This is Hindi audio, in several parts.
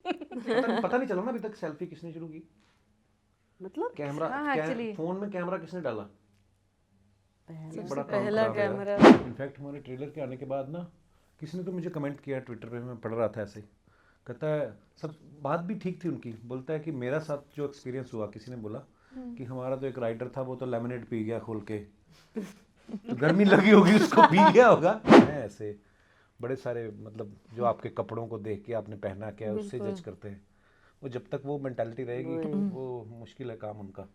पता नहीं चला ना अभी तक सेल्फी किसने शुरू की, मतलब कैमरा फोन में कैमरा किसने डाला, ये बड़ा काम पहला खराब है कैमरा। यार। इनफैक्ट हमारे ट्रेलर के आने के बाद ना किसी ने तो मुझे कमेंट किया ट्विटर पे, मैं पढ़ रहा था ऐसे ही, कहता है सब बात भी ठीक थी उनकी, बोलता है कि मेरा साथ जो एक्सपीरियंस हुआ, किसी ने बोला कि हमारा तो एक राइटर था वो तो लेमनेड पी गया खोल के, तो गर्मी लगी होगी उसको, पी गया होगा। है ऐसे बड़े सारे, मतलब जो आपके कपड़ों को देख के आपने पहना क्या है उससे जज करते हैं, वो जब तक वो मेंटालिटी रहेगी वो मुश्किल है काम उनका,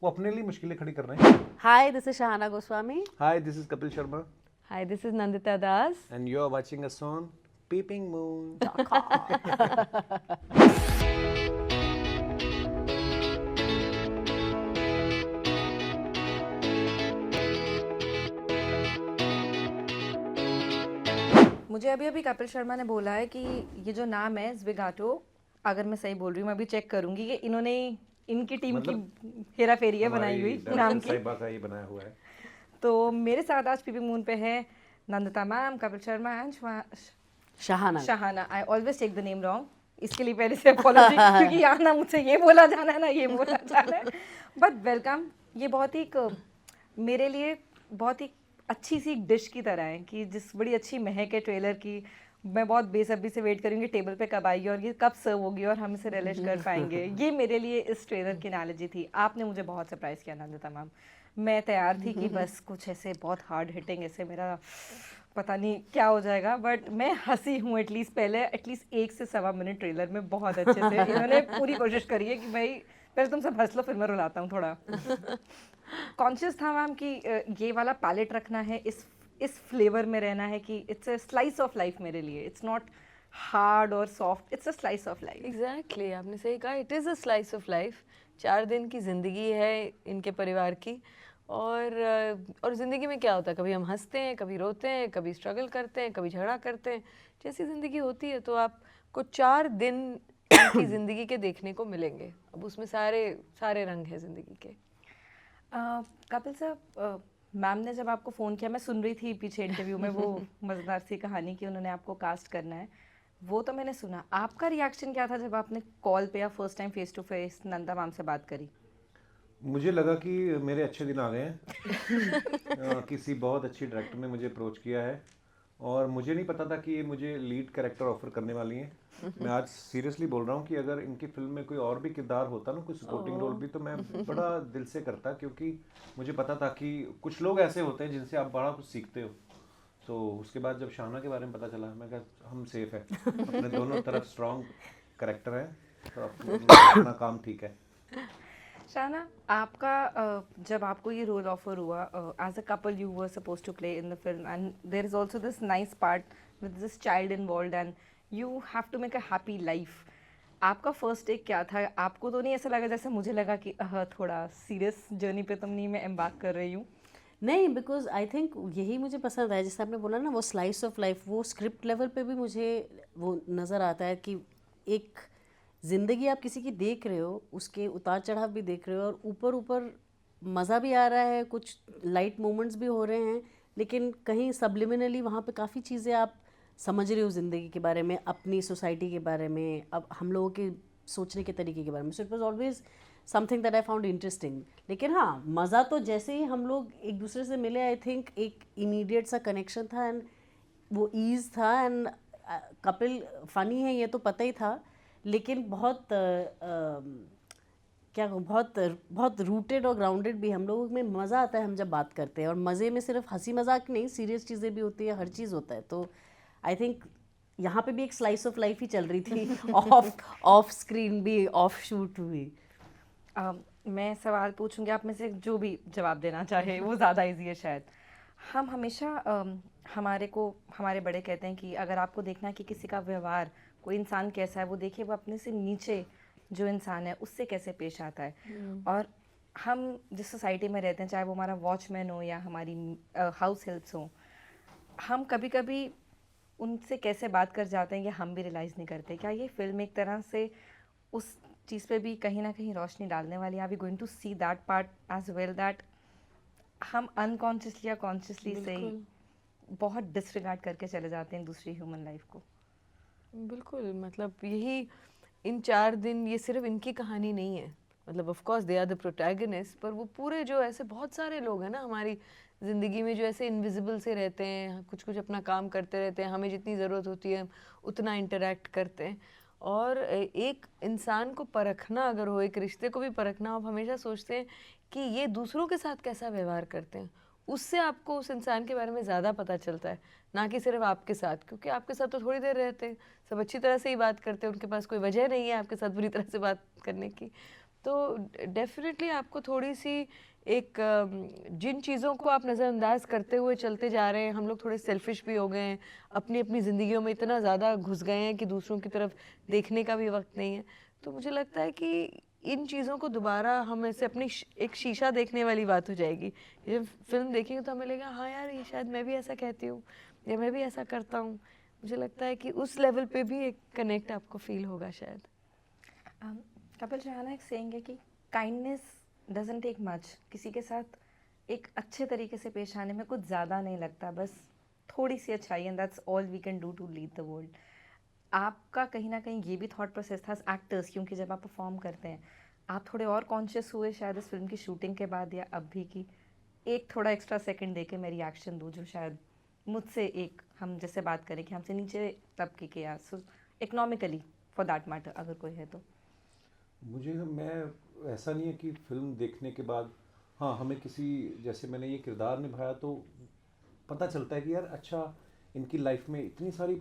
वो अपने लिए मुश्किलें खड़ी कर रहे हैं। Hi, this is Shahana Goswami. Hi, this is Kapil Sharma Hi, this is Nandita Das. and you are watching us on Peeping Moon. मुझे अभी अभी कपिल शर्मा ने बोला है कि ये जो नाम है ज़्विगाटो, अगर मैं सही बोल रही हूँ, मैं अभी चेक करूंगी कि इन्होंने इनकी टीम की हेरा फेरी है बनाई हुई नाम की। साहिबा का ये बनाया हुआ है। तो मेरे साथ आज पीपी मून पे है Nandita ma'am, Kapil Sharma and Shahana. I always take the name wrong, इसके लिए पहले से अपॉलॉजी, क्योंकि यहाँ ना मुझसे ये बोला जाना है ना ये बोला जाना है, बट वेलकम। ये बहुत ही मेरे लिए बहुत ही अच्छी सी डिश की तरह है कि जिस बड़ी अच्छी महक है ट्रेलर की, मैं बहुत बेसब्री से वेट करूँगी टेबल पे कब आएगी और ये कब सर्व होगी और हम इसे रिलीज कर पाएंगे। ये मेरे लिए इस ट्रेलर की एनालॉजी थी। आपने मुझे बहुत सरप्राइज़ किया नंदिता मैम। मैं तैयार थी कि बस कुछ ऐसे बहुत हार्ड हिटिंग, ऐसे मेरा पता नहीं क्या हो जाएगा, बट मैं हंसी हूँ एटलीस्ट 1 से 1.25 मिनट ट्रेलर में बहुत अच्छे से इन्होंने पूरी कोशिश करी है कि भाई पहले तुम सब हंस लो फिर मैं रुलाता हूँ थोड़ा। कॉन्शियस था मैम कि ये वाला पैलेट रखना है, इस फ्लेवर में रहना है कि it's a slice of life मेरे लिए, इट्स नॉट हार्ड और soft, it's a slice of life. Exactly, आपने सही कहा, it is a slice of life. 4 दिन की ज़िंदगी है इनके परिवार की, और ज़िंदगी में क्या होता है, कभी हम हंसते हैं, कभी रोते हैं, कभी स्ट्रगल करते हैं, कभी झगड़ा करते हैं, जैसी ज़िंदगी होती है। तो आपको 4 दिन इनकी ज़िंदगी के देखने को मिलेंगे। अब उसमें सारे सारे रंग हैं ज़िंदगी के। कपिल साहब, मैम ने जब आपको फ़ोन किया, मैं सुन रही थी पीछे इंटरव्यू में वो मज़ेदार सी कहानी कि उन्होंने आपको कास्ट करना है, वो तो मैंने सुना। आपका रिएक्शन क्या था जब आपने कॉल पे या first time face to face Nanda ma'am से बात करी? मुझे लगा कि मेरे अच्छे दिन आ गए हैं। किसी बहुत अच्छी डायरेक्टर ने मुझे अप्रोच किया है और मुझे नहीं पता था कि ये मुझे लीड कैरेक्टर ऑफर करने वाली हैं। मैं आज सीरियसली बोल रहा हूँ कि अगर इनकी फिल्म में कोई और भी किरदार होता ना, कोई सपोर्टिंग रोल भी, तो मैं बड़ा दिल से करता, क्योंकि मुझे पता था कि कुछ लोग ऐसे होते हैं जिनसे आप बड़ा कुछ सीखते हो। तो उसके बाद जब शाहना के बारे में पता चला, मैं कहा हम सेफ है, अपने दोनों तरफ स्ट्रॉन्ग कैरेक्टर है, तो अपना काम ठीक है। शाना, आपका जब आपको ये रोल ऑफर हुआ, as a couple you were suppose to play in the film and there is also this nice part with this child involved and you have to make a happy life. आपका फर्स्ट टेक क्या था? आपको तो नहीं ऐसा लगा जैसे मुझे लगा कि थोड़ा सीरियस जर्नी पे तो नहीं मैं एम्बार्क कर रही हूँ? नहीं, बिकॉज आई थिंक यही मुझे पसंद है, जैसे आपने बोला ना वो स्लाइस ऑफ लाइफ, वो स्क्रिप्ट लेवल पे भी मुझे वो नज़र आता है कि एक ज़िंदगी आप किसी की देख रहे हो, उसके उतार चढ़ाव भी देख रहे हो, और ऊपर ऊपर मज़ा भी आ रहा है, कुछ लाइट मोमेंट्स भी हो रहे हैं, लेकिन कहीं सबलिमिनली वहाँ पे काफ़ी चीज़ें आप समझ रहे हो ज़िंदगी के बारे में, अपनी सोसाइटी के बारे में, अब हम लोगों के सोचने के तरीके के बारे में। So it was always something that I found interesting. लेकिन हाँ, मज़ा तो जैसे ही हम लोग एक दूसरे से मिले, आई थिंक एक इमीडिएट सा कनेक्शन था एंड वो ईज़ था। एंड कपिल फ़नी है ये तो पता ही था, लेकिन बहुत क्या कहूँ, बहुत बहुत रूटेड और ग्राउंडेड भी। हम लोगों में मज़ा आता है हम जब बात करते हैं, और मज़े में सिर्फ हंसी मजाक नहीं, सीरियस चीज़ें भी होती है, हर चीज़ होता है। तो आई थिंक यहाँ पे भी एक स्लाइस ऑफ लाइफ ही चल रही थी, ऑफ स्क्रीन भी, ऑफ शूट भी। मैं सवाल पूछूंगी, आप में से जो भी जवाब देना चाहे वो ज़्यादा इजी है शायद। हम हमेशा हमारे बड़े कहते हैं कि अगर आपको देखना है कि किसी का व्यवहार, कोई इंसान कैसा है, वो देखिए वो अपने से नीचे जो इंसान है उससे कैसे पेश आता है। और हम जिस सोसाइटी में रहते हैं, चाहे वो हमारा वॉचमैन हो या हमारी हाउस हेल्प्स हो, हम कभी कभी उनसे कैसे बात कर जाते हैं ये हम भी रियलाइज़ नहीं करते। क्या ये फिल्म एक तरह से उस चीज़ पे भी कहीं ना कहीं रोशनी डालने वाली है? Are we going to see that part as well, that हम अनकॉन्शियसली या कॉन्शियसली से ही बहुत डिसरिगार्ड करके चले जाते हैं दूसरी ह्यूमन लाइफ को? बिल्कुल, मतलब यही इन 4 दिन ये सिर्फ इनकी कहानी नहीं है, मतलब of course they are the protagonist, पर वो पूरे जो ऐसे बहुत सारे लोग हैं ना हमारी ज़िंदगी में जो ऐसे इनविजिबल से रहते हैं, कुछ कुछ अपना काम करते रहते हैं, हमें जितनी ज़रूरत होती है उतना इंटरेक्ट करते हैं। और एक इंसान को परखना अगर हो, एक रिश्ते को भी परखना हो, आप हमेशा सोचते हैं कि ये दूसरों के साथ कैसा व्यवहार करते हैं, उससे आपको उस इंसान के बारे में ज़्यादा पता चलता है, ना कि सिर्फ आपके साथ, क्योंकि आपके साथ तो थोड़ी देर रहते हैं, सब अच्छी तरह से ही बात करते हैं, उनके पास कोई वजह नहीं है आपके साथ बुरी तरह से बात करने की। तो डेफिनेटली आपको थोड़ी सी एक जिन चीज़ों को आप नज़रअंदाज करते हुए चलते जा रहे हैं, हम लोग थोड़े सेल्फिश भी हो गए हैं, अपनी अपनी ज़िंदगियों में इतना ज़्यादा घुस गए हैं कि दूसरों की तरफ देखने का भी वक्त नहीं है। तो मुझे लगता है कि इन चीज़ों को दोबारा हम ऐसे अपनी एक शीशा देखने वाली बात हो जाएगी। जब फिल्म देखेंगे तो हमें लगेगा हाँ यार, ये शायद मैं भी ऐसा कहती हूँ या मैं भी ऐसा करता हूँ। मुझे लगता है कि उस लेवल पे भी एक कनेक्ट आपको फील होगा शायद। कपिल शहाना एक सेइंग है कि काइंडनेस डजंट टेक मच। किसी के साथ एक अच्छे तरीके से पेश आने में कुछ ज़्यादा नहीं लगता, बस थोड़ी सी अच्छाई, and that's all we can do to lead the world. आपका कहीं ना कहीं ये भी थॉट प्रोसेस था एक्टर्स, क्योंकि जब आप परफॉर्म करते हैं आप थोड़े और कॉन्शियस हुए शायद इस फिल्म की शूटिंग के बाद या अब भी, कि एक थोड़ा एक्स्ट्रा सेकंड दे के मैं रिएक्शन दूँ जो शायद मुझसे, एक हम जैसे बात करें कि हमसे नीचे तबके के या इकोनॉमिकली फॉर दैट मैटर अगर कोई है तो। मैं ऐसा नहीं है कि फिल्म देखने के बाद हाँ हमें किसी, जैसे मैंने ये किरदार निभाया तो पता चलता है कि यार अच्छा इनकी लाइफ में इतनी सारी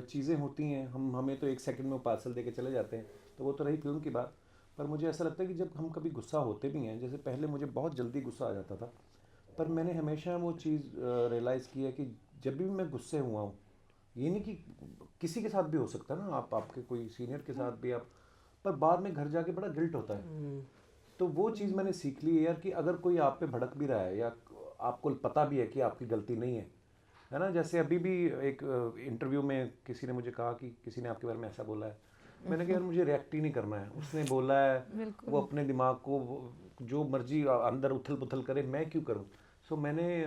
चीज़ें होती हैं, हमें तो एक सेकंड में वो पार्सल दे के चले जाते हैं, तो वो तो रही फिल्म की बात। पर मुझे ऐसा लगता है कि जब हम कभी गुस्सा होते भी हैं, जैसे पहले मुझे बहुत जल्दी गुस्सा आ जाता था, पर मैंने हमेशा वो चीज़ रियलाइज़ की है कि जब भी मैं गुस्से हुआ हूँ, ये नहीं कि किसी के साथ भी हो सकता है ना, आपके कोई सीनियर के साथ भी आप, पर बाद में घर जाके बड़ा गिल्ट होता है। तो वो चीज़ मैंने सीख ली है यार कि अगर कोई आप पे भड़क भी रहा है या आपको पता भी है कि आपकी गलती नहीं है ना, जैसे अभी भी एक इंटरव्यू में किसी ने मुझे कहा कि किसी ने आपके बारे में ऐसा बोला है, मैंने कहा यार मुझे रिएक्ट ही नहीं करना है, उसने बोला है, वो अपने दिमाग को जो मर्जी अंदर उथल पुथल करे, मैं क्यों करूं। सो मैंने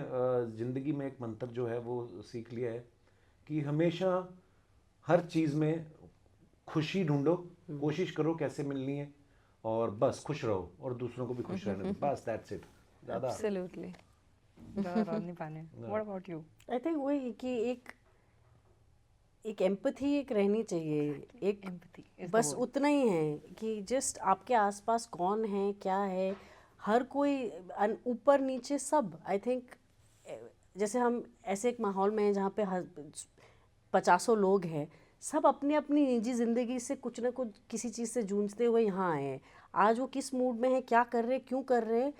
ज़िंदगी में एक मंत्र जो है वो सीख लिया है कि हमेशा हर चीज़ में खुशी ढूंढो, कोशिश करो कैसे मिलनी है, और बस खुश रहो और दूसरों को भी खुश रहने दो, बस दैट्स इट। ज़्यादा absolutely. What about you? I think वही कि एक एम्पैथी एक रहनी चाहिए, एक Empathy is the बस word. उतना ही है कि जस्ट आपके आसपास कौन है, क्या है, हर कोई ऊपर नीचे सब। आई थिंक जैसे हम ऐसे एक माहौल में हैं जहाँ पे 50 लोग हैं, सब अपनी अपनी निजी ज़िंदगी से कुछ ना कुछ किसी चीज़ से जूझते हुए यहाँ आए हैं। आज वो किस मूड में है, क्या कर रहे, क्यों कर रहे,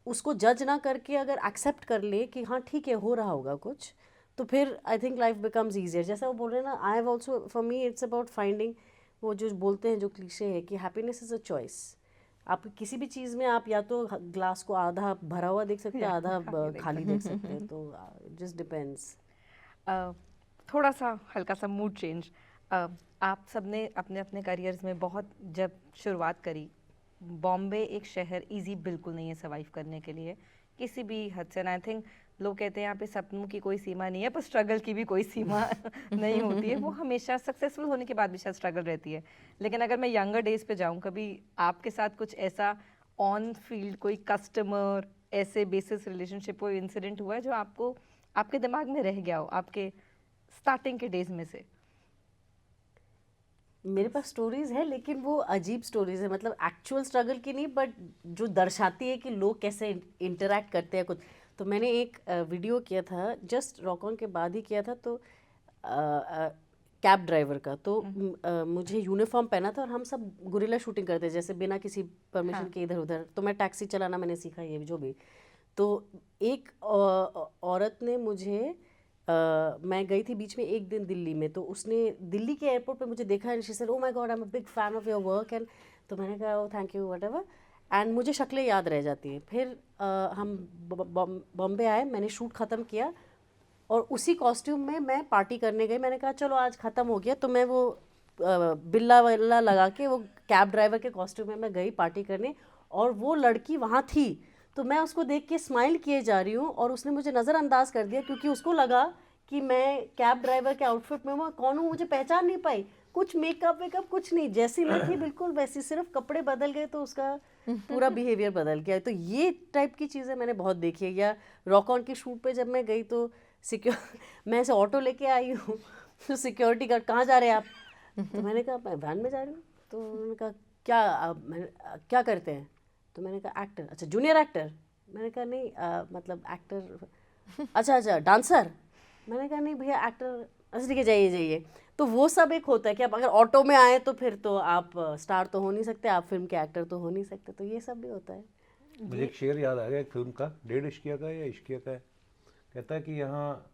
उसको जज ना करके अगर एक्सेप्ट कर ले कि हाँ ठीक है हो रहा होगा कुछ, तो फिर I think life becomes easier. जैसा वो बोल रहे हैं ना, I have also, for me it's about finding, वो जो बोलते हैं जो क्लीशे है कि हैप्पीनेस इज़ अ चॉइस। आप किसी भी चीज़ में आप या तो ग्लास को आधा भरा हुआ देख सकते हैं, आधा खाली देख सकते हैं, तो जस्ट डिपेंड्स। थोड़ा सा हल्का सा मूड चेंज। आप सबने अपने अपने करियर्स में बहुत जब शुरुआत करी, बॉम्बे एक शहर इजी बिल्कुल नहीं है सर्वाइव करने के लिए किसी भी हद से। आई थिंक लोग कहते हैं यहाँ पे सपनों की कोई सीमा नहीं है, पर स्ट्रगल की भी कोई सीमा नहीं होती है। वो हमेशा सक्सेसफुल होने के बाद भी शायद स्ट्रगल रहती है। लेकिन अगर मैं यंगर डेज पे जाऊँ, कभी आपके साथ कुछ ऐसा ऑन फील्ड कोई कस्टमर ऐसे बेसिस रिलेशनशिप कोई इंसिडेंट हुआ है जो आपको आपके दिमाग में रह गया हो आपके स्टार्टिंग के डेज में से? मेरे पास स्टोरीज है, लेकिन वो अजीब स्टोरीज है, मतलब एक्चुअल स्ट्रगल की नहीं, बट जो दर्शाती है कि लोग कैसे इंटरेक्ट करते हैं कुछ। तो मैंने एक वीडियो किया था, जस्ट रॉक ऑन के बाद ही किया था, तो कैब ड्राइवर का, तो मुझे यूनिफॉर्म पहना था और हम सब गुरिल्ला शूटिंग करते थे, जैसे बिना किसी परमिशन के इधर उधर। तो मैं टैक्सी चलाना मैंने सीखा, ये जो भी। तो एक औरत ने मुझे मैं गई थी बीच में एक दिन दिल्ली में, तो उसने दिल्ली के एयरपोर्ट पे मुझे देखा and she said, oh my God, I am a big fan of your work. And तो मैंने कहा oh thank you whatever, and मुझे शक्लें याद रह जाती हैं। फिर हम बॉम्बे आए, मैंने शूट ख़त्म किया और उसी कॉस्ट्यूम में मैं पार्टी करने गई। मैंने कहा चलो आज ख़त्म हो गया, तो मैं वो बिल्ला वल्ला लगा के वो कैब ड्राइवर के कॉस्ट्यूम में मैं गई पार्टी करने, और वो लड़की वहाँ थी। तो मैं उसको देख के स्माइल किए जा रही हूँ और उसने मुझे नज़रअंदाज कर दिया, क्योंकि उसको लगा कि मैं कैब ड्राइवर के आउटफिट में मैं कौन हूँ, मुझे पहचान नहीं पाई। कुछ मेकअप वेकअप कुछ नहीं, जैसी मैं थी बिल्कुल वैसी, सिर्फ कपड़े बदल गए तो उसका पूरा बिहेवियर बदल गया। तो ये टाइप की चीज़ें मैंने बहुत देखी है। या रॉक ऑन के शूट पे जब मैं गई तो मैं ऐसे ऑटो लेके आई हूँ तो सिक्योरिटी गार्ड, कहाँ जा रहे हैं आप? तो मैंने कहा मैं वैन में जा रही हूँ। तो उन्होंने कहा क्या करते हैं? तो मैंने कहा एक्टर। अच्छा जूनियर एक्टर? मैंने कहा नहीं मतलब एक्टर। अच्छा डांसर? मैंने कहा नहीं भैया एक्टर। अच्छा ठीक है जाइए जाइए। तो वो सब एक होता है कि आप अगर ऑटो में आए तो फिर तो आप स्टार तो हो नहीं सकते, आप फिल्म के एक्टर तो हो नहीं सकते। तो ये सब भी होता है। मुझे एक शेर याद आ गया एक फिल्म का, 1.5 इश्किया का या इश्किया का है। कहता है कि यहाँ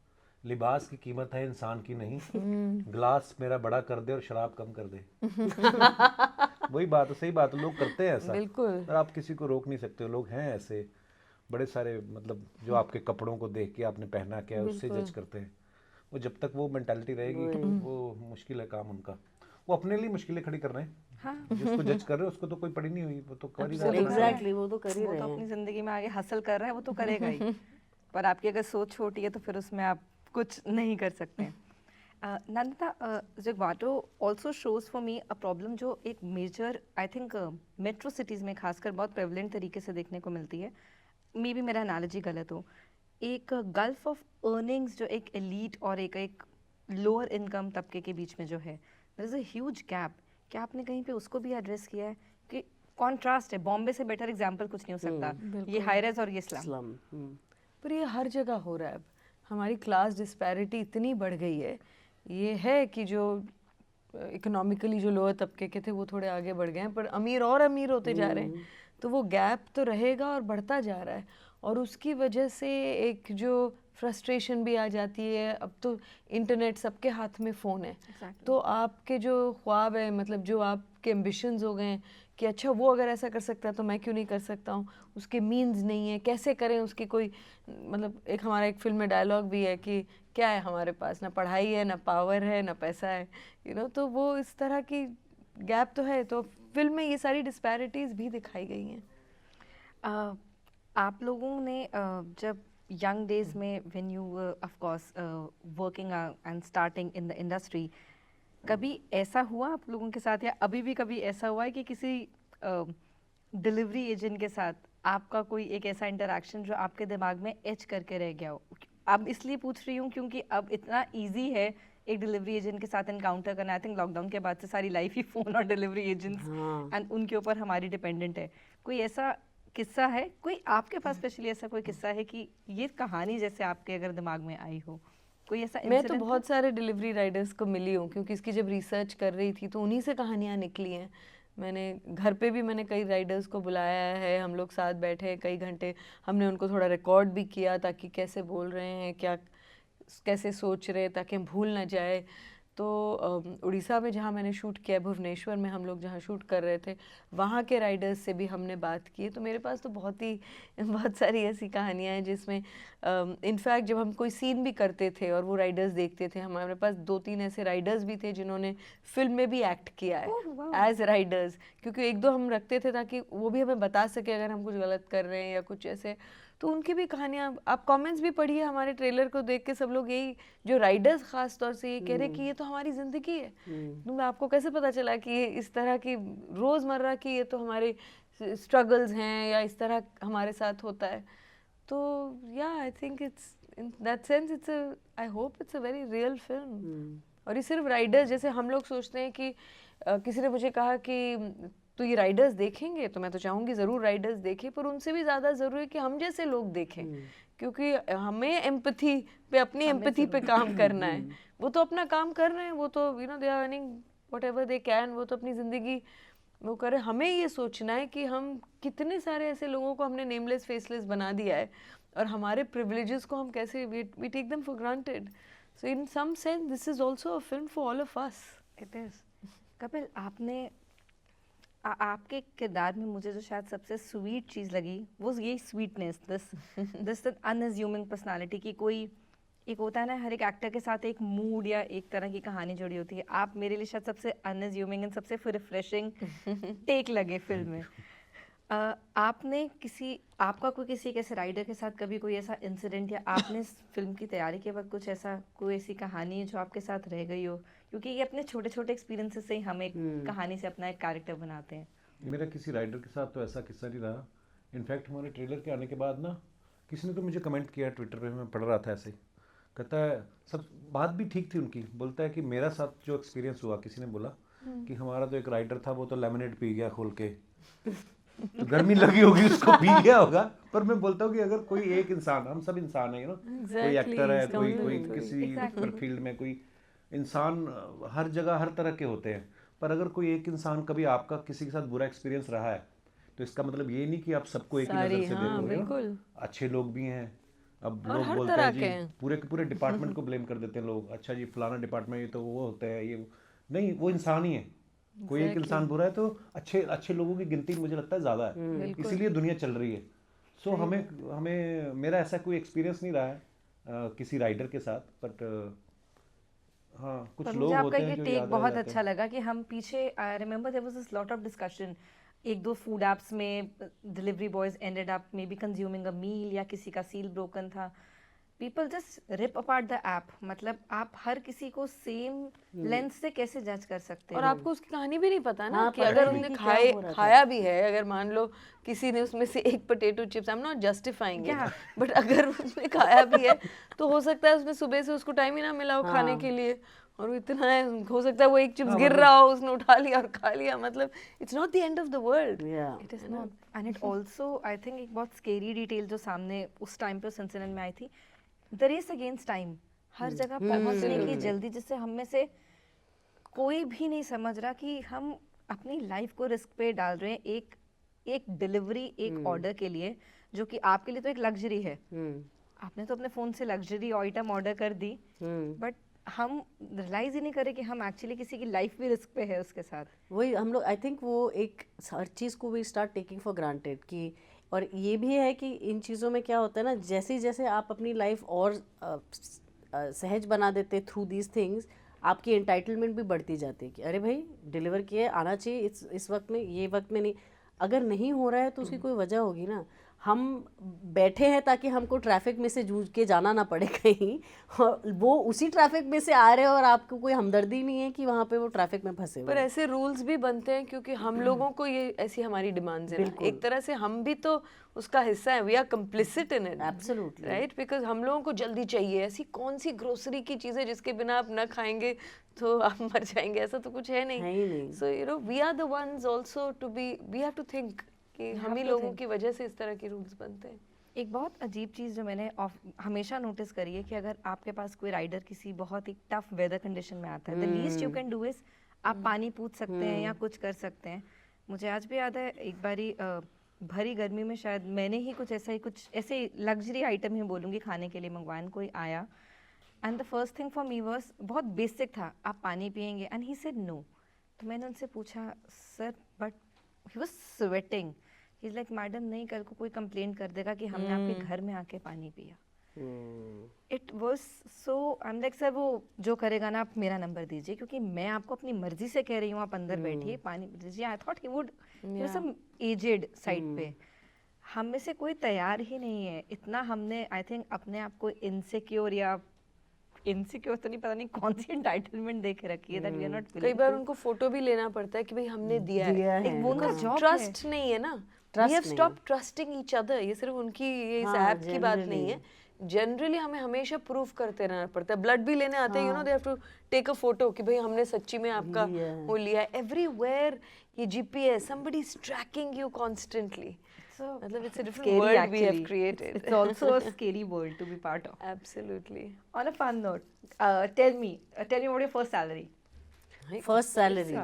लिबास की कीमत है इंसान की नहीं, गिलास मेरा बड़ा कर दे और शराब कम कर दे। वही बात है, सही बात है, लोग करते हैं ऐसा। बिल्कुल। और आप किसी को रोक नहीं सकते, लोग हैं ऐसे बड़े सारे, मतलब जो आपके कपड़ों को देख के आपने पहना क्या है उससे जज करते हैं। वो जब तक वो मेंटालिटी रहेगी वो मुश्किल है काम उनका। वो अपने लिए मुश्किलें खड़ी कर रहे हैं। हाँ। जिसको जज कर रहे हैं उसको तो कोई पड़ी नहीं हुई, वो तो कर ही रहा है। एग्जैक्टली, वो तो कर ही वो रहे तो हैं। अपनी ज़िंदगी में आगे हासिल कर रहा है, वो तो करेगा ही। पर आपकी अगर सोच छोटी है तो फिर उसमें आप कुछ नहीं कर सकते हैं। नंदिता, ज़िगवाटो also shows for me a problem जो एक major I think metro cities में खासकर बहुत प्रेवलेंट तरीके से देखने को मिलती है। मे बी मेरा एनालॉजी गलत हो, एक गल्फ ऑफ अर्निंग्स जो एक एलीट और एक लोअर इनकम तबके के बीच में जो है, there is a huge gap. क्या आपने कहीं पे उसको भी एड्रेस किया है कि कॉन्ट्रास्ट है? बॉम्बे से बेटर एग्जांपल कुछ नहीं हो सकता, ये हाई राइज और ये स्लम। स्लम। पर ये हर जगह हो रहा है अब। हमारी क्लास डिस्पैरिटी इतनी बढ़ गई है, ये है कि जो इकोनॉमिकली जो लोअर तबके के थे वो थोड़े आगे बढ़ गए हैं, पर अमीर और अमीर होते जा रहे हैं। तो वो गैप तो रहेगा और बढ़ता जा रहा है, और उसकी वजह से एक जो फ्रस्ट्रेशन भी आ जाती है। अब तो इंटरनेट, सबके हाथ में फ़ोन है। तो आपके जो ख्वाब है, मतलब जो आपके एम्बिशंस हो गए हैं कि अच्छा वो अगर ऐसा कर सकता है तो मैं क्यों नहीं कर सकता हूँ, उसके मीन्स नहीं है, कैसे करें उसकी कोई, मतलब एक हमारा एक फिल्म में डायलॉग भी है कि क्या है हमारे पास, ना पढ़ाई है, ना पावर है, ना पैसा है, तो वो इस तरह की गैप तो है। तो फिल्म में ये सारी डिस्पैरिटीज़ भी दिखाई गई हैं। आप लोगों ने जब यंग डेज में when you of course working and starting in the industry, कभी ऐसा हुआ आप लोगों के साथ या अभी भी कभी ऐसा हुआ है कि किसी डिलीवरी एजेंट के साथ आपका कोई एक ऐसा इंटरेक्शन जो आपके दिमाग में एच करके रह गया हो? अब इसलिए पूछ रही हूँ क्योंकि अब इतना इजी है एक डिलीवरी एजेंट के साथ एनकाउंटर करना। आई थिंक लॉकडाउन के बाद से सारी लाइफ ही फ़ोन और डिलीवरी एजेंट्स एंड उनके ऊपर हमारी डिपेंडेंट है। कोई ऐसा किस्सा है, कोई आपके पास स्पेशली ऐसा कोई किस्सा है कि ये कहानी जैसे आपके अगर दिमाग में आई हो, कोई ऐसा मैं तो बहुत सारे डिलीवरी राइडर्स को मिली हूँ, क्योंकि इसकी जब रिसर्च कर रही थी तो उन्हीं से कहानियाँ निकली हैं। मैंने घर पे भी मैंने कई राइडर्स को बुलाया है, हम लोग साथ बैठे कई घंटे, हमने उनको थोड़ा रिकॉर्ड भी किया ताकि कैसे बोल रहे हैं, क्या कैसे सोच रहे, ताकि हम भूल ना जाए। तो उड़ीसा में जहाँ मैंने शूट किया, भुवनेश्वर में हम लोग जहाँ शूट कर रहे थे, वहाँ के राइडर्स से भी हमने बात की। तो मेरे पास तो बहुत सारी ऐसी कहानियाँ हैं जिसमें इनफैक्ट जब हम कोई सीन भी करते थे और वो राइडर्स देखते थे, हमारे पास 2-3 ऐसे राइडर्स भी थे जिन्होंने फिल्म में भी एक्ट किया है एज राइडर्स, क्योंकि 1-2 हम रखते थे ताकि वो भी हमें बता सके अगर हम कुछ गलत कर रहे हैं या कुछ ऐसे। तो उनकी भी कहानियाँ, आप कमेंट्स भी पढ़िए हमारे ट्रेलर को देख के, सब लोग यही, जो राइडर्स खास तौर से ये कह रहे कि ये तो हमारी ज़िंदगी है। तो आपको कैसे पता चला कि ये इस तरह की रोज़मर्रा की ये तो हमारे स्ट्रगल्स हैं या इस तरह हमारे साथ होता है। तो या I think it's in that sense it's I hope it's a very real film. और ये सिर्फ राइडर्स, जैसे हम लोग सोचते हैं कि किसी ने मुझे कहा कि तो ये राइडर्स देखेंगे, तो मैं तो चाहूँगी ज़रूर राइडर्स देखें, पर उनसे भी ज़्यादा ज़रूरी है कि हम जैसे लोग देखें, क्योंकि हमें एम्पैथी पे, अपनी एम्पैथी पे काम करना है। वो तो अपना काम कर रहे हैं, वो तो they are earning whatever they can, वो तो अपनी ज़िंदगी वो करे। हमें ये सोचना है कि हम कितने सारे ऐसे लोगों को हमने नेमलेस फेसलेस बना दिया है, और हमारे प्रिविलेजेस को हम कैसे we take them for granted. So in some sense this is also a film for all of us. It is. Kapil, आपने आपके किरदार में मुझे जो शायद सबसे स्वीट चीज़ लगी वो यही स्वीटनेस, दिस अनअज्यूमिंग पर्सनालिटी की। कोई एक होता है ना, हर एक एक्टर के साथ एक मूड या एक तरह की कहानी जुड़ी होती है। आप मेरे लिए शायद सबसे अनअज्यूमिंग एंड सबसे रिफ्रेशिंग टेक लगे फिल्म में। आपने आपका कोई किसी ऐसे राइडर के साथ कभी कोई ऐसा इंसिडेंट, या आपने इस फिल्म की तैयारी के वक्त कुछ ऐसा, कोई ऐसी कहानी जो आपके साथ रह गई हो, क्योंकि ये अपने छोटे छोटे एक्सपीरियंसेस से ही हम एक कहानी से अपना एक कैरेक्टर बनाते हैं। मेरा किसी राइटर के साथ तो ऐसा किस्सा नहीं रहा। इनफैक्ट हमारे ट्रेलर के आने के बाद ना किसी ने तो मुझे कमेंट किया ट्विटर पे, मैं पढ़ रहा था ऐसे ही, कहता है सब बात भी ठीक थी उनकी, बोलता है कि मेरा साथ जो एक्सपीरियंस हुआ, किसी ने बोला कि हमारा तो एक राइटर था वो तो लेमनेड पी गया खोल के, तो गर्मी लगी होगी उसको, पी गया होगा। पर मैं बोलता हूँ कि अगर कोई एक इंसान, हम सब इंसान है, कोई एक्टर है, कोई किसी फील्ड में कोई इंसान, हर जगह हर तरह के होते हैं, पर अगर कोई एक इंसान कभी आपका किसी के साथ बुरा एक्सपीरियंस रहा है तो इसका मतलब ये नहीं कि आप सबको एक ही नजर से देखोगे। अच्छे लोग भी हैं, अब लोग बोलते हैं जी पूरे के पूरे डिपार्टमेंट को ब्लेम कर देते हैं लोग, अच्छा जी फलाना डिपार्टमेंट ये तो वो होता है, ये नहीं, वो इंसान ही है। कोई एक इंसान बुरा है तो अच्छे लोगों की गिनती मुझे लगता है ज़्यादा है, इसीलिए दुनिया चल रही है। सो हमें मेरा ऐसा कोई एक्सपीरियंस नहीं रहा है किसी राइडर के साथ, बट हाँ कुछ लोग होते हैं जो टेक बहुत अच्छा लगा कि हम पीछे, I remember there was this lot of discussion, एक दो फूड एप्स में delivery boys ended up may be consuming a meal, या किसी का सील ब्रोकन था, people just rip apart the app. मतलब आप हर किसी को सेम लेंस से कैसे जज कर सकते हैं? और आपको उसकी कहानी भी नहीं पता ना, हाँ, कि पता अगर नहीं उन्होंने कि क्या हो रहा था। खाया भी है, अगर मान लो किसी ने उसमें से एक potato chips, I am not justifying it, but अगर उसने खाया भी है तो हो सकता है उसने सुबह से उसको टाइम ही ना मिला हो खाने के लिए, और वो इतना है, हो सकता है वो एक चिप्स गिर रहा हो, उसने उठा लिया और खा लिया, मतलब it's not the end of the world, it is not. And it also I think एक बहुत स्केरी डिटेल जो सामने उस टाइम पे इंसिडेंट में आई थी, द रेस अगेंस्ट टाइम, हर जगह पहुंचने की जल्दी, जिससे हम में से कोई भी नहीं समझ रहा कि हम अपनी लाइफ को रिस्क पे डाल रहे हैं एक डिलीवरी, एक ऑर्डर के लिए, जो कि आपके लिए तो एक लग्जरी है। आपने तो अपने फोन से लग्जरी आइटम ऑर्डर कर दी, बट हम रियलाइज ही नहीं करें कि हम एक्चुअली किसी की लाइफ भी रिस्क पे है उसके साथ। वही हम लोग, आई थिंक वो एक हर चीज़ को we start taking for granted कि, और ये भी है कि इन चीज़ों में क्या होता है ना, जैसे जैसे आप अपनी लाइफ और सहज बना देते थ्रू दीज थिंग्स, आपकी एंटाइटलमेंट भी बढ़ती जाती है कि अरे भाई डिलीवर किए आना चाहिए इस वक्त में, ये वक्त में नहीं, अगर नहीं हो रहा है तो उसकी कोई वजह होगी ना। हम बैठे हैं ताकि हमको ट्रैफिक में से जूझ के जाना ना पड़े कहीं, और वो उसी ट्रैफिक में से आ रहे हैं और आपको कोई हमदर्दी नहीं है कि वहाँ पे वो ट्रैफिक में फंसे हुए पर ऐसे रूल्स भी बनते हैं क्योंकि हम लोगों को ये ऐसी हमारी डिमांड्स हैं, एक तरह से हम भी तो उसका हिस्सा है, we are complicit in it, absolutely right, because हम लोगों को जल्दी चाहिए। ऐसी कौन सी ग्रोसरी की चीज़ है जिसके बिना आप ना खाएंगे तो आप मर जाएंगे, ऐसा तो कुछ है नहीं। So you know we are the ones also to be, we have to think कि हम ही लोगों की वजह से इस तरह के रूल्स बनते हैं। एक बहुत अजीब चीज़ जो मैंने हमेशा नोटिस करी है कि अगर आपके पास कोई राइडर किसी बहुत ही टफ वेदर कंडीशन में आता है, the least you can do is आप पानी पूछ सकते हैं या कुछ कर सकते हैं। मुझे आज भी याद है एक बारी भरी गर्मी में शायद मैंने ही कुछ ऐसे लग्जरी आइटम ही बोलूँगी खाने के लिए मंगवाया, कोई आया and the first thing for me was बहुत बेसिक था, आप पानी पियेंगे, एंड ही सेड नो। तो मैंने उनसे पूछा sir, but he was sweating, he is like madam नहीं, कल को कोई कंप्लेंट कर देगा कि हमने आपके घर में आके पानी पिया। It was so, I am like sir वो जो करेगा ना आप मेरा नंबर दीजिए, क्योंकि मैं आपको अपनी मर्जी से कह रही हूँ आप अंदर बैठिए पानी दीजिए। I thought he would some aged side पे, हम में से कोई तैयार ही नहीं है इतना। हमने आई थिंक अपने आप को इनसिक्योर तो नहीं, पता नहीं कौन सी एंटाइटलमेंट दे के रखी है दैट वी आर नॉट। कई बार उनको फोटो भी लेना पड़ता है कि भाई हमने दिया है। एक वो उनका जॉब है, ट्रस्ट नहीं है ना, we have stopped trusting each other. ये सिर्फ उनकी ये इस ऐप की बात नहीं है, जनरली हमें हमेशा प्रूफ करते रहना पड़ता है। ब्लड भी लेने आते हैं, you know they have to take a photo कि भाई हमने सच्ची में आपका वो लिया है। एवरीवेयर ये GPS, somebody is tracking you constantly. मतलब it's a different world we have created. It's also a scary world to be part of. Absolutely. On a fun note, tell me about your first salary. First salary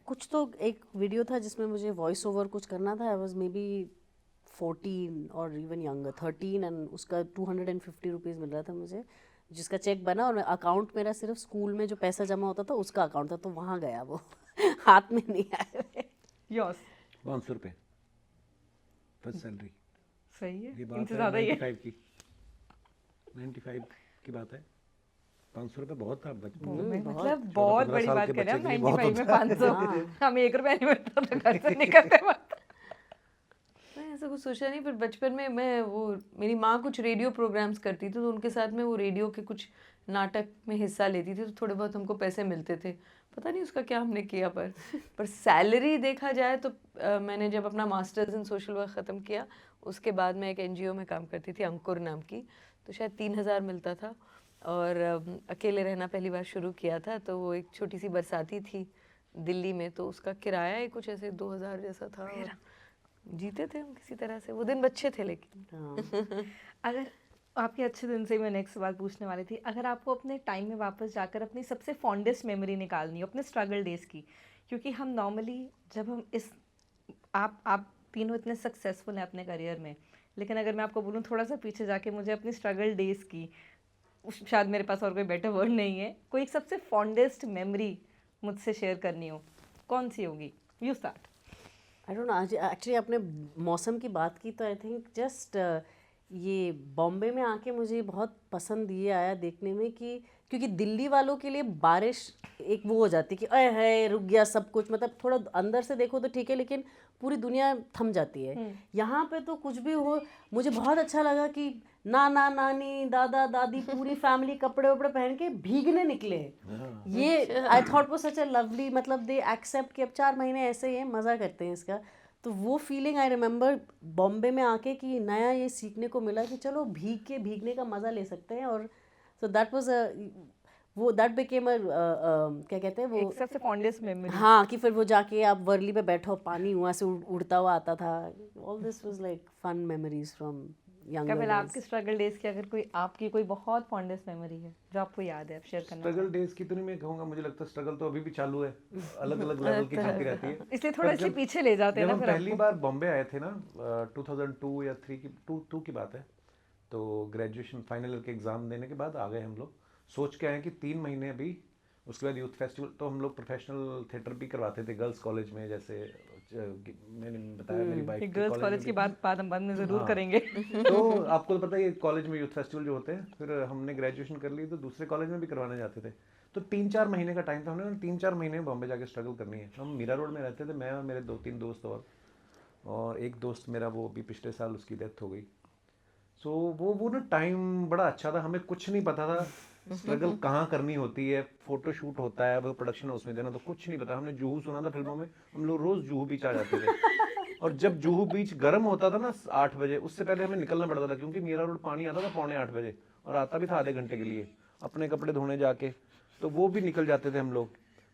कुछ तो एक वीडियो था जिसमें मुझे वॉइस ओवर कुछ करना था। आई वाज मे बी 14 और इवन यंगर 13 एंड उसका 250 रुपीज़ मिल रहा था मुझे, जिसका चेक बना, और अकाउंट मेरा सिर्फ स्कूल में जो पैसा जमा होता था उसका अकाउंट था, तो वहाँ गया वो हाथ में नहीं आया। Yours 500 रुपये फर्स्ट सैलरी। सही है, ये बात इनसे है ज़्यादा ही है। 95 की बात है। 500 रुपये बहुत था बचपन में। मतलब बहुत बड़ी बात कर रहे हैं हम। 95 में 500 हमें 1 रुपया नहीं मिलता था घर से निकलते वक्त। मैं ऐसा कुछ सोचा नहीं, पर बचपन में मैं वो मेरी माँ कुछ रेडियो प्रोग्राम्स करती थी, तो उनके साथ में वो रेडियो के कुछ नाटक में हिस्सा लेती थी तो थोड़े बहुत हमको पैसे मिलते थे, पता नहीं उसका क्या हमने किया, पर सैलरी देखा जाए तो मैंने जब अपना मास्टर्स इन सोशल वर्क ख़त्म किया उसके बाद मैं एक NGO में काम करती थी, अंकुर नाम की, तो शायद 3,000 मिलता था। और अकेले रहना पहली बार शुरू किया था, तो वो एक छोटी सी बरसाती थी दिल्ली में, तो उसका किराया ही कुछ ऐसे 2,000 जैसा था और जीते थे हम किसी तरह से। वो दिन अच्छे थे लेकिन। अगर आपके अच्छे दिन से मैं नेक्स्ट सवाल पूछने वाली थी, अगर आपको अपने टाइम में वापस जाकर अपनी सबसे फॉन्डेस्ट मेमोरी निकालनी हो अपने स्ट्रगल डेज की, क्योंकि हम नॉर्मली जब हम इस आप तीनों इतने सक्सेसफुल हैं अपने करियर में, लेकिन अगर मैं आपको बोलूँ थोड़ा सा पीछे जाके मुझे अपनी स्ट्रगल डेज की, शायद मेरे पास और कोई बेटर वर्ड नहीं है, कोई एक सबसे फॉन्डेस्ट मेमोरी मुझसे शेयर करनी हो, कौन सी होगी? You start. I don't know, आज एक्चुअली आपने मौसम की बात की तो आई थिंक जस्ट ये बॉम्बे में आके मुझे बहुत पसंद ये आया देखने में कि क्योंकि दिल्ली वालों के लिए बारिश एक वो हो जाती है कि अरे है रुक गया सब कुछ, मतलब थोड़ा अंदर से देखो तो ठीक है लेकिन पूरी दुनिया थम जाती है। यहाँ पे तो कुछ भी हो, मुझे बहुत अच्छा लगा कि नाना नानी दादा दादी पूरी फैमिली कपड़े वपड़े पहन के भीगने निकले। ये आई थॉट वो सच अ लवली, मतलब दे एक्सेप्ट कि अब 4 महीने ऐसे ही हैं, मज़ा करते हैं इसका। तो वो फीलिंग आई रिमेंबर बॉम्बे में आके कि नया ये सीखने को मिला कि चलो भीगने का मज़ा ले सकते हैं। और सो दैट वाज वो दैट बिकेम क्या कहते हैं वो सबसे फॉन्डेस्ट मेमोरी। हाँ, कि फिर वो जाके आप वर्ली पे बैठो, पानी वहाँ से उड़ता हुआ आता था। All this was like fun memories from younger Kapil, आपके स्ट्रगल डेज की अगर कोई आपकी कोई बहुत फॉन्डेस्ट मेमोरी है जो आपको याद है, आप शेयर करना स्ट्रगल डेज की तो नहीं मैं कहूँगा, मुझे लगता है स्ट्रगल तो अभी भी चालू है, अलग अलग लेवल की चलती रहती है। इसलिए थोड़ा इसलिए पीछे ले जाते हैं जब ना हम फिर पहली बार बॉम्बे आए थे ना 2002 या 3 की 2 की बात है, तो ग्रेजुएशन फाइनल ईयर के एग्ज़ाम देने के बाद आ गए हम लोग, सोच के आए कि 3 महीने अभी, उसके बाद यूथ फेस्टिवल, तो हम लोग प्रोफेशनल थिएटर भी करवाते थे गर्ल्स कॉलेज में, जैसे मैंने बताया मेरी बाइक गर्ल्स कॉलेज की बात हम बाद में ज़रूर करेंगे। तो आपको तो पता ही है कॉलेज में यूथ फेस्टिवल जो होते हैं, फिर हमने ग्रेजुएशन कर ली तो दूसरे कॉलेज में भी करवाने जाते थे। तो 3-4 महीने का टाइम था, हमने 3-4 महीने बॉम्बे जाके स्ट्रगल करनी है। हम मीरा रोड में रहते थे, मैं और मेरे 2-3 दोस्त और एक दोस्त मेरा वो भी पिछले साल उसकी डेथ हो गई। सो वो ना टाइम बड़ा अच्छा था, हमें कुछ नहीं पता था स्ट्रगल कहाँ करनी होती है, फोटो शूट होता है, वो प्रोडक्शन हाउस में देना, तो कुछ नहीं पता। हमने जुहू सुना था फिल्मों में, हम लोग रोज जुहू बीच आ जाते थे और जब जुहू बीच गर्म होता था ना 8 बजे, उससे पहले हमें निकलना पड़ता था क्योंकि मीरा रोड पानी आता था 7:45 बजे और आता भी था आधे घंटे के लिए, अपने कपड़े धोने जाके, तो वो भी निकल जाते थे हम लोग।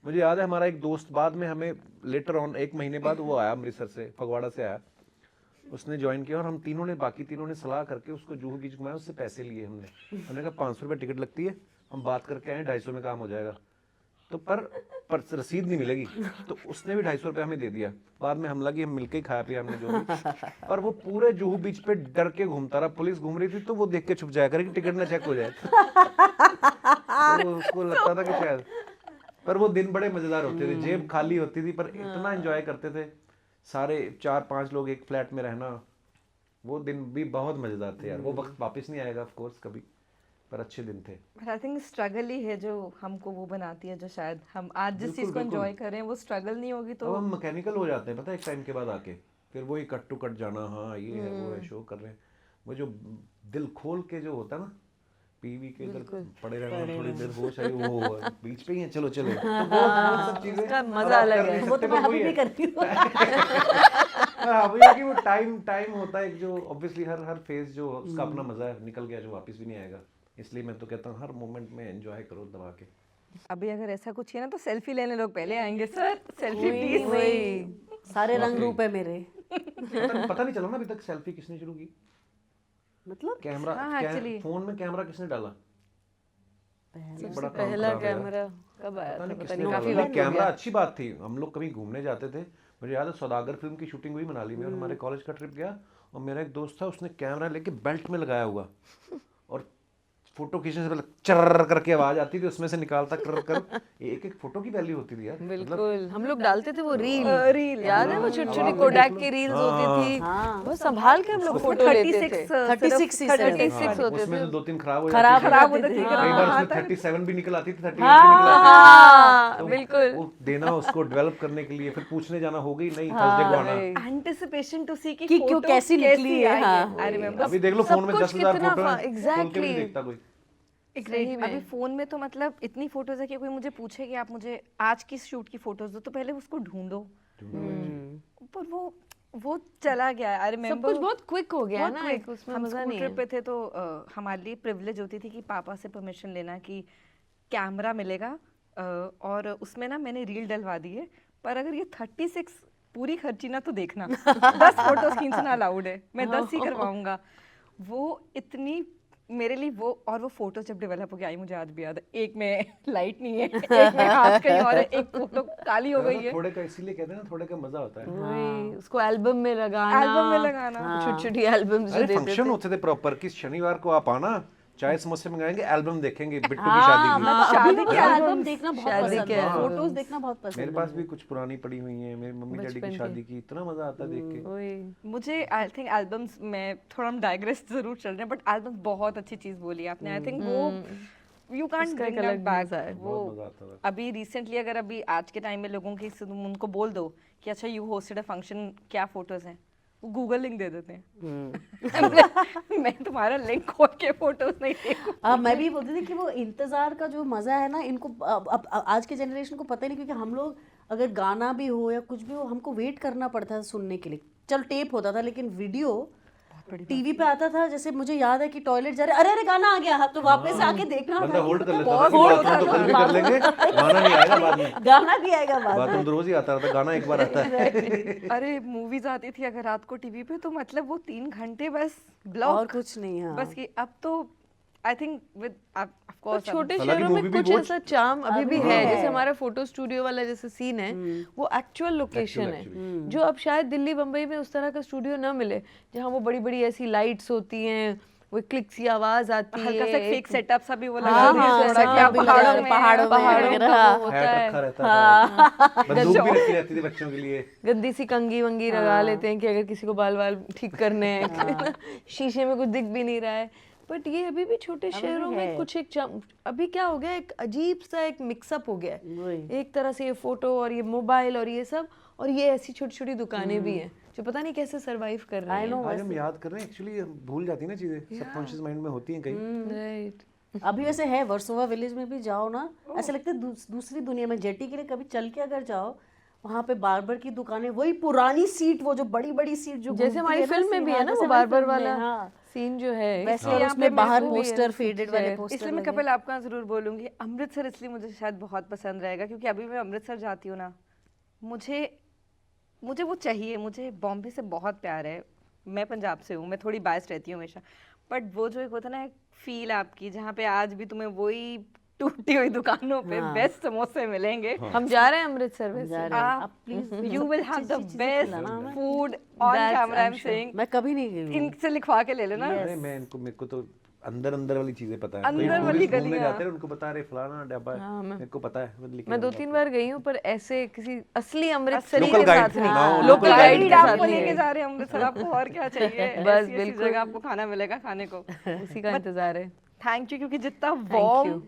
मुझे याद है हमारा एक दोस्त बाद में हमें लेटर ऑन 1 महीने बाद वो आया अमृतसर से, फगवाड़ा से आया, उसने ज्वाइन किया और हम बाकी तीनों ने सलाह करके उसको जुहू बीच घुमाया, उससे पैसे लिए हमने कहा 500 रुपये टिकट लगती है, हम बात करके आए 250 में काम हो जाएगा, तो पर रसीद नहीं मिलेगी, तो उसने भी 250 रुपये हमें दे दिया। बाद में हम लगी हम मिलके खाया पिया हमने जो भी, पर वो पूरे जुहू बीच पे डर के घूमता रहा, पुलिस घूम रही थी तो वो देख के छुप जाया करे कि टिकट ना चेक हो जाए। तो उसको लगता था कि शायद, पर वो दिन बड़े मजेदार होते थे, जेब खाली होती थी पर इतना एंजॉय करते थे सारे 4-5 लोग एक फ्लैट में रहना, वो दिन भी बहुत मजेदार थे यार। वो वक्त वापस नहीं आएगा ऑफ कोर्स कभी, पर अच्छे दिन थे। आई थिंक स्ट्रगल ही है जो हमको वो बनाती है, जो शायद हम आज जिस चीज़ को एंजॉय कर रहे हैं वो स्ट्रगल नहीं होगी तो हम मैकेनिकल हो जाते हैं, पता है एक टाइम के बाद आके, फिर वही कट टू कट जाना, हाँ ये है वो है, शो कर रहे हैं, वो जो दिल खोल के जो होता है ना, पीवी के इधर पड़े रहना थोड़ी देर, वो चाहिए, वो बीच पे ही है, चलो चलो, तो वो सब चीजें उसका मजा अलग है, वो तो मैं अभी भी करती हूँ। हाँ भैया कि वो टाइम होता है जो ऑब्वियसली हर फेज जो उसका अपना मजा है, निकल गया जो वापस भी नहीं आएगा, इसलिए मैं तो कहता हूँ हर मोमेंट में एंजॉय करो दबा के। अभी अगर ऐसा कुछ है ना तो सेल्फी लेने लोग पहले आएंगे, सर सेल्फी प्लीज। सारे रंग रूप है मेरे। पता नहीं चला ना अभी तक सेल्फी किसने शुरू की, मतलब कैमरा फोन में कैमरा किसने डाला, सबसे पहला कैमरा कब आया था पता नहीं, काफी वक्त कैमरा अच्छी बात थी। हम लोग कभी घूमने जाते थे, मुझे याद है सौदागर फिल्म की शूटिंग हुई मनाली में और हमारे कॉलेज का ट्रिप गया और मेरा एक दोस्त था, उसने कैमरा लेके बेल्ट में लगाया हुआ और फोटो खींचने से पहले चर्र करके आवाज आती थी, उसमें से निकालता कर कर, एक फोटो की वैल्यू होती थी यार। बिल्कुल, हम लोग डालते थे वो रील याद है, वो छोटी छोटी कोडैक की रील्स होती थी, वो संभाल के हम लोग फोटो लेते थे। 36 होते उसमें से 2-3 खराब हो होते थे, कई बार उसमें 37 भी निकल आती थी, 38 भी निकल आती थी, बिल्कुल वो देना उसको डेवलप करने के लिए, फिर पूछने जाना हो गई नहीं थर्सडे को आना, एंटिसिपेशन टू सी कि क्यों कैसी निकली है। हाँ अभी देख लो फोन में 10,000 फोटो है, एग्जैक्टली देखता कोई। सही में। अभी फोन में तो मतलब इतनी फोटोज है कि कोई मुझे पूछे कि आप मुझे आज की शूट की फोटोज दो, तो पहले उसको ढूंढो, पर वो चला गया। आई सब रिमेम्बर कुछ बहुत क्विक हो गया है ना, एक उसमें हम मजा स्कूल नहीं ट्रिप है। पे थे तो हमारे लिए प्रिविलेज होती थी कि पापा से परमिशन लेना कि कैमरा मिलेगा, और उसमें ना मैंने रील डलवा दी है, पर अगर ये 36 पूरी खर्ची ना तो देखना 10 फोटोज खींचना अलाउड है, मैं 10 ही करवाऊंगा। वो इतनी मेरे लिए वो फोटोज जब डेवलप हो गया आई, मुझे आज भी याद है, एक में लाइट नहीं है, एक में हाथ कहीं और है, एक फोटो काली हो गई है। थोड़े का इसीलिए कहते हैं ना, थोड़े का मजा होता है। वही उसको एल्बम में लगाना, एल्बम में लगाना। छोटी-छोटी एल्बम्स जो अरे देते फंक्शन थे। होते थे प्रॉपर कि शनिवार को आप आना, चाय समोसे मंगाएंगे, एल्बम देखेंगे बिट्टू की शादी की। शादी के हाँ, एल्बम देखना बहुत शादी पसंद के है, albums। फोटोज देखना बहुत पसंद मेरे है पास भी कुछ पुरानी पड़ी हुई हैं, मेरी मम्मी डैडी बचपन की की। शादी की, इतना मजा आता है देख के। वही मुझे आई थिंक एल्बम्स में थोड़ा हम डाइग्रेस जरूर चल रहे हैं, बट एल्बम्स बहुत अच्छी चीज बोली आपने। आई थिंक वो यू कांट उसका एक ब्रिंग अलग दैट बैक। मजा है। वो बहुत मजा आता था। अभी रिसेंटली अगर अभी आज के टाइम में लोगों की तुम उनको बोल दो कि अच्छा यू होस्टेड अ फंक्शन, क्या फोटोज हैं, वो गूगल लिंक दे देते हैं। मैं तुम्हारा लिंक खोल के फोटोज नहीं देखूं। मैं भी बोलती थी कि वो इंतजार का जो मजा है ना, इनको अब आज के जनरेशन को पता ही नहीं, क्योंकि हम लोग अगर गाना भी हो या कुछ भी हो, हमको वेट करना पड़ता था सुनने के लिए। चल टेप होता था, लेकिन वीडियो टीवी पे आता था। जैसे मुझे याद है कि टॉयलेट जा रहे, अरे अरे गाना आ गया, तो वापस आके देखना बंदा होल्ड कर लेता था बहुत कि hold बाथरूम तो होता कल भी था। कर लेंगे, गाना नहीं आएगा बाद में। गाना भी आएगा बाद में। बाथरूम तो रोज ही आता रहता, गाना एक बार आता है। अरे मूवीज आती थी अगर रात को टीवी पे, तो मतलब वो 3 घंटे बस और ब्लॉक, कुछ नहीं। हाँ, बस कि अब तो आई थिंक विद ऑफ पर कोर्स छोटे हालांकि शहरों मूवी में भी कुछ बहुत- ऐसा चार्म अभी भी अभी है। है। जैसे हमारा फोटो स्टूडियो वाला जैसे सीन है, वो एक्चुअल लोकेशन है, actually। जो अब शायद दिल्ली बम्बई में उस तरह का स्टूडियो ना मिले, जहाँ वो बड़ी बड़ी ऐसी लाइट्स होती हैं, वो क्लिक सी आवाज आती है, हल्का सा फेक सेटअप सा भी वो लगा हाँ, दिया हाँ, थोड़ा कि हाँ, आप भी लगा पहाड़ों दिया, में पहाड़ों पहाड़ों वगैरह। का वो होता हैट है, रखा रहता था, बंदूक भी रखी रहती थी बच्चों के लिए। गंदी सी कंगी वंगी लगा लेते हैं कि अगर किसी को बाल वाल ठीक करने हैं, शीशे में कुछ दिख भी नहीं रहा है। बट ये अभी भी छोटे शहरों में है। कुछ एक अभी क्या हो गया, एक अजीब सा एक मिक्सअप हो गया है। वही। एक तरह से ये फोटो और ये मोबाइल और ये सब, और ये ऐसी छोटी छोटी दुकानें भी हैं जो पता नहीं कैसे सरवाइव कर रही हैं। आज हम याद कर रहे हैं, एक्चुअली भूल जाती है ना चीजें, सबकॉन्शियस माइंड में होती हैं कहीं। राइट। अभी वैसे है, वर्सोवा विलेज में भी जाओ ना, ऐसा लगता है दूसरी दुनिया में। जेटी के लिए कभी चल के अगर जाओ, वहाँ पे बार्बर की दुकानें, वही पुरानी सीट, वो जो बड़ी बड़ी सीट जो जैसे घूमती हमारी है ना, फिल्म में भी है ना जैसे वो हमारी बार्बर फिल्म में, वाला हाँ। सीन जो है, वैसे यहाँ उसमें पे बाहर मेरे को भी पोस्टर, है, फेडेड वाले इसलिए पोस्टर इसलिए मैं लगे। कपिल आपका जरूर बोलूंगी, अमृतसर इसलिए मुझे शायद बहुत पसंद रहेगा, क्योंकि अभी मैं अमृतसर जाती हूँ ना, मुझे वो चाहिए। मुझे बॉम्बे से बहुत प्यार है, मैं पंजाब से हूँ, मैं थोड़ी बायस रहती हूँ हमेशा, बट वो जो एक होता है ना, एक फील आपकी, जहाँ पे आज भी तुम्हें वही टूटी हुई दुकानों पे बेस्ट समोसे मिलेंगे। हम जा रहे हैं अमृतसर जा वैसे। रहे हैं। अब please you will have the best food on That's camera, I am I'm sure. Saying. मैं कभी नहीं गई हूँ। इनसे लिखवा के ले लेना। अरे मैं इनको, मेरे को तो अंदर अंदर वाली चीजें पता है। अंदर कोई वाली टूरिस्ट घूमने गलियां। जाते हैं, उनको बता रहे फलाना डब्बा है, हाँ, मेरे को पता है, मैं लिख के मैं जाऊंगा। 2-3 बार गई हूँ, पर ऐसे किसी असली अमृतसरी Local के guide साथ से, नहीं। ना, लोकल local गाइड guide के आपको साथ लेके नहीं। जा रहे हैं अमृतसर, आपको और क्या चाहिए? बस, ऐसी ऐसी बिल्कुल। जगह आपको खाना मिलेगा खाने को। उसी का इंतजार है। थैंक यू, क्योंकि जितना वार्म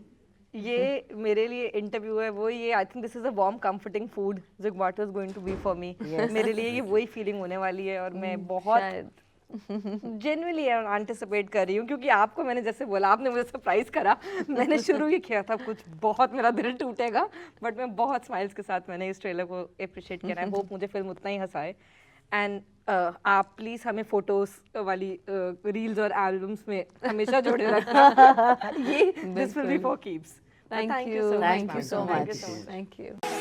ये मेरे लिए इंटरव्यू है, वो ये I think this is a warm comforting food जो what was going to be for me. मेरे लिए ये वही फीलिंग होने वाली है, और मैं बहुत शायद जेन्युइनली एंटिसिपेट कर रही हूँ, क्योंकि आपको मैंने जैसे बोला, आपने मुझे सरप्राइज करा, मैंने शुरू ही किया था कुछ बहुत मेरा दिल टूटेगा, बट मैं बहुत स्माइल्स के साथ मैंने इस ट्रेलर को अप्रिशिएट किया। आई होप मुझे फिल्म उतना ही हंसाए। एंड आप प्लीज हमें फोटोज वाली रील्स और एल्बम्स में हमेशा जोड़े रखना। ये this will be for keeps. Thank you Thank you so much. Thank you.